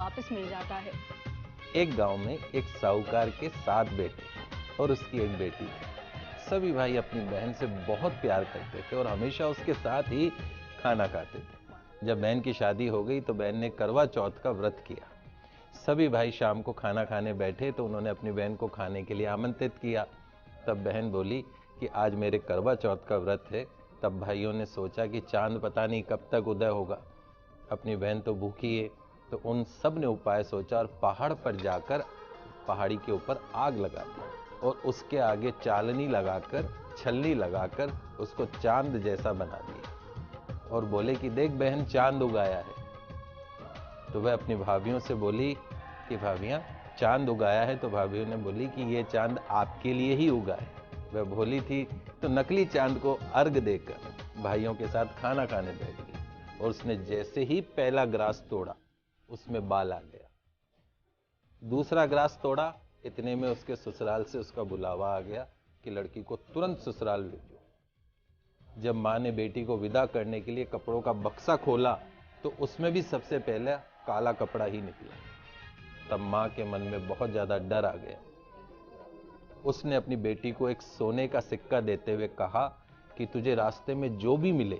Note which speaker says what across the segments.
Speaker 1: वापस मिल जाता है।
Speaker 2: एक गांव में एक साहूकार के 7 बेटे और उसकी एक बेटी थी। सभी भाई अपनी बहन से बहुत प्यार करते थे और हमेशा उसके साथ ही खाना खाते थे। जब बहन की शादी हो गई तो बहन ने करवा चौथ का व्रत किया। सभी भाई शाम को खाना खाने बैठे तो उन्होंने अपनी बहन को खाने के लिए आमंत्रित किया। तब बहन बोली कि आज मेरे करवा चौथ का व्रत है। तब भाइयों ने सोचा कि चांद पता नहीं कब तक उदय होगा, अपनी बहन तो भूखी है। तो उन सब ने उपाय सोचा और पहाड़ पर जाकर पहाड़ी के ऊपर आग लगा दी और उसके आगे चालनी लगाकर, छलनी लगाकर उसको चांद जैसा बना दिया और बोले कि देख बहन, चांद उगाया है। तो वह अपनी भाभीयों से बोली कि भाभियां, चांद उगाया है। तो भाभीयों ने बोली कि ये चांद आपके लिए ही उगा है। वह भोली थी तो नकली चांद को अर्घ देकर भाइयों के साथ खाना खाने बैठ गई और उसने जैसे ही पहला ग्रास तोड़ा उसमें बाल आ गया। दूसरा ग्रास तोड़ा, इतने में उसके ससुराल से उसका बुलावा आ गया कि लड़की को तुरंत ससुराल भेजो। जब मां ने बेटी को विदा करने के लिए कपड़ों का बक्सा खोला तो उसमें भी सबसे पहले काला कपड़ा ही निकला। तब मां के मन में बहुत ज्यादा डर आ गया। उसने अपनी बेटी को एक सोने का सिक्का देते हुए कहा कि तुझे रास्ते में जो भी मिले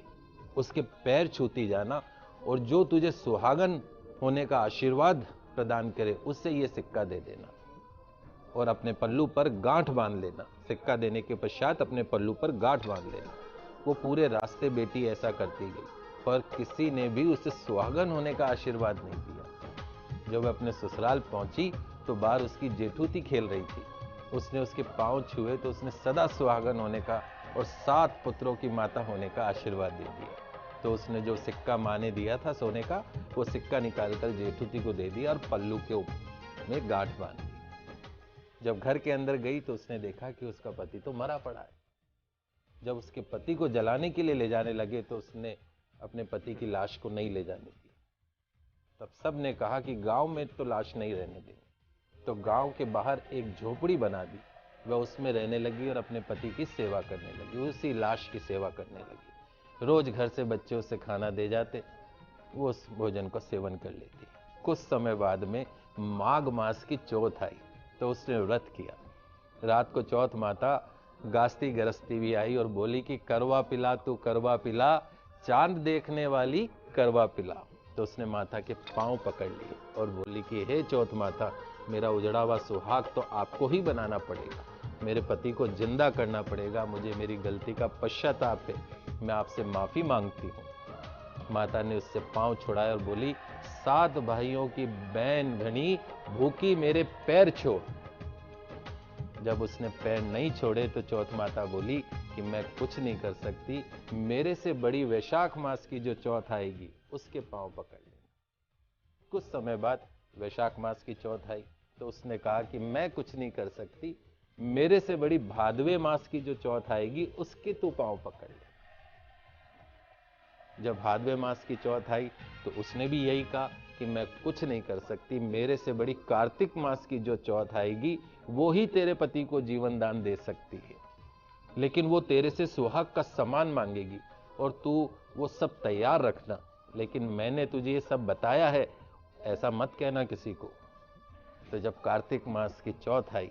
Speaker 2: उसके पैर छूती जाना और जो तुझे सुहागन होने का आशीर्वाद प्रदान करे उससे यह सिक्का दे देना और अपने पल्लू पर गांठ बांध लेना। सिक्का देने के पश्चात अपने पल्लू पर गांठ बांध लेना। वो पूरे रास्ते बेटी ऐसा करती गई पर किसी ने भी उसे सुहागन होने का आशीर्वाद नहीं दिया। जब अपने ससुराल पहुंची तो बाहर उसकी जेठूती खेल रही थी। उसने उसके पांव छुए तो उसने सदा सुहागन होने का और 7 पुत्रों की माता होने का आशीर्वाद दे दिया। तो उसने जो सिक्का मां ने दिया था सोने का, वो सिक्का निकालकर जेठूती को दे दिया और पल्लू के ऊपर में गांठ बांध दी। जब घर के अंदर गई तो उसने देखा कि उसका पति तो मरा पड़ा है। जब उसके पति को जलाने के लिए ले जाने लगे तो उसने अपने पति की लाश को नहीं ले जाने दी। तब सब ने कहा कि गांव में तो लाश नहीं रहने देंगे। तो गांव के बाहर एक झोपड़ी बना दी। वह उसमें रहने लगी और अपने पति की सेवा करने लगी, उसी लाश की सेवा करने लगी। रोज घर से बच्चे उसे खाना दे जाते, वो उस भोजन को सेवन कर लेती। कुछ समय बाद में माघ मास की चौथ आई तो उसने व्रत किया। रात को चौथ माता गास्ती गरजती भी आई और बोली कि करवा पिला तू करवा पिला, चांद देखने वाली करवा पिला। तो उसने माता के पांव पकड़ लिए और बोली कि हे चौथ माता, मेरा उजड़ा हुआ सुहाग तो आपको ही बनाना पड़ेगा, मेरे पति को जिंदा करना पड़ेगा, मुझे मेरी गलती का पश्चाताप है, मैं आपसे माफी मांगती हूँ। माता ने उससे पांव छुड़ाए और बोली 7 भाइयों की बहन घनी भूखी मेरे पैर छोड़। जब उसने पैर नहीं छोड़े तो चौथ माता बोली कि मैं कुछ नहीं कर सकती, मेरे से बड़ी वैशाख मास की जो चौथ आएगी उसके पांव पकड़ लेना। कुछ समय बाद वैशाख मास की चौथ आई तो उसने कहा कि मैं कुछ नहीं कर सकती, मेरे से बड़ी भादवे मास की जो चौथ आएगी उसके तू पांव पकड़ ले। जब भादवे मास की चौथ आई तो उसने भी यही कहा कि मैं कुछ नहीं कर सकती, मेरे से बड़ी कार्तिक मास की जो चौथ आएगी वो ही तेरे पति को जीवन दान दे सकती है, लेकिन वो तेरे से सुहाग का सम्मान मांगेगी और तू वो सब तैयार रखना, लेकिन मैंने तुझे ये सब बताया है, ऐसा मत कहना किसी को। तो जब कार्तिक मास की चौथ आई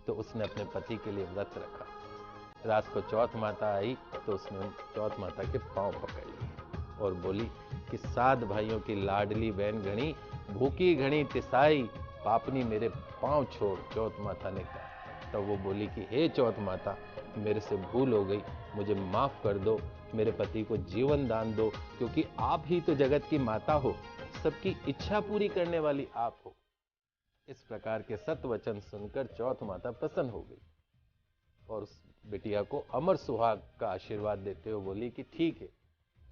Speaker 2: तो उसने अपने पति के लिए व्रत रखा। रात को चौथ माता आई तो उसने चौथ माता के पांव पकड़ लिए और बोली कि 7 भाइयों की लाडली बहन घनी भूखी घनी तिसाई, पापनी मेरे पांव छोड़, चौथ माता ने कहा। तब वो बोली कि हे चौथ माता, मेरे से भूल हो गई, मुझे माफ कर दो, मेरे पति को जीवन दान दो, क्योंकि आप ही तो जगत की माता हो, सबकी इच्छा पूरी करने वाली आप हो। इस प्रकार के सत्य वचन सुनकर चौथ माता प्रसन्न हो गई और उस बिटिया को अमर सुहाग का आशीर्वाद देते हुए बोली कि ठीक है,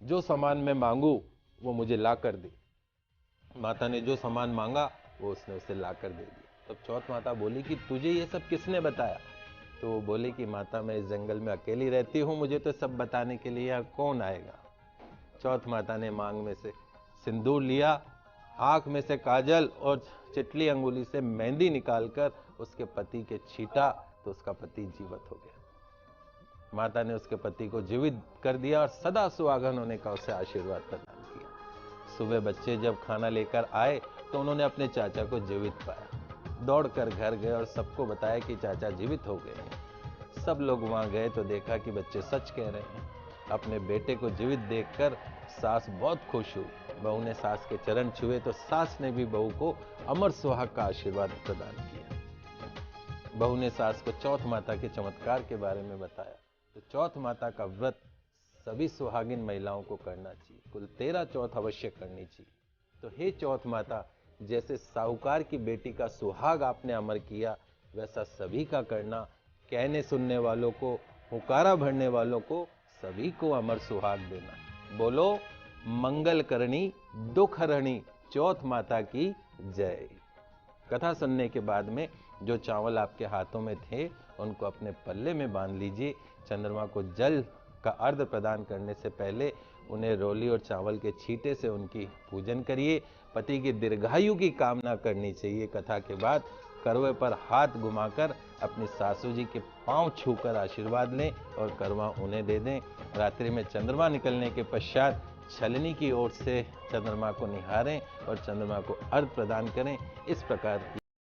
Speaker 2: जो सामान मैं मांगू वो मुझे ला कर दे। माता ने जो सामान मांगा वो उसने उसे ला कर दे दिया। तब चौथ माता बोली कि तुझे ये सब किसने बताया? तो वो बोले कि माता मैं इस जंगल में अकेली रहती हूँ, मुझे तो सब बताने के लिए यहाँ कौन आएगा। चौथ माता ने मांग में से सिंदूर लिया, आंख में से काजल और चिटली अंगुली से मेहंदी निकालकर उसके पति के छीटा तो उसका पति जीवित हो गया। माता ने उसके पति को जीवित कर दिया और सदा सुहागन होने का उसे आशीर्वाद प्रदान किया। सुबह बच्चे जब खाना लेकर आए तो उन्होंने अपने चाचा को जीवित पाया। दौड़कर घर गए और सबको बताया कि चाचा जीवित हो गए हैं। सब लोग वहां गए तो देखा कि बच्चे सच कह रहे हैं। अपने बेटे को जीवित देखकर सास बहुत खुश हुई। बहू ने सास के चरण छुए तो सास ने भी बहू को अमर सुहाग का आशीर्वाद प्रदान किया। बहू ने सास को चौथ माता के चमत्कार के बारे में बताया। तो चौथ माता का व्रत सभी सुहागिन महिलाओं को करना चाहिए। कुल 13 चौथ अवश्य करनी चाहिए। तो हे चौथ माता, जैसे साहूकार की बेटी का सुहाग आपने अमर किया, वैसा सभी का करना। कहने सुनने वालों को, हुकारा भरने वालों को, सभी को अमर सुहाग देना। बोलो मंगल करणी दुख हरणी चौथ माता की जय। कथा सुनने के बाद में जो चावल आपके हाथों में थे उनको अपने पल्ले में बांध लीजिए। चंद्रमा को जल का अर्घ प्रदान करने से पहले उन्हें रोली और चावल के छींटे से उनकी पूजन करिए। पति की दीर्घायु की कामना करनी चाहिए। कथा के बाद करवे पर हाथ घुमाकर अपनी सासू जी के पांव छूकर आशीर्वाद लें और करवा उन्हें दे दें। रात्रि में चंद्रमा निकलने के पश्चात छलनी की ओर से चंद्रमा को निहारें और चंद्रमा को अर्घ प्रदान करें। इस प्रकार की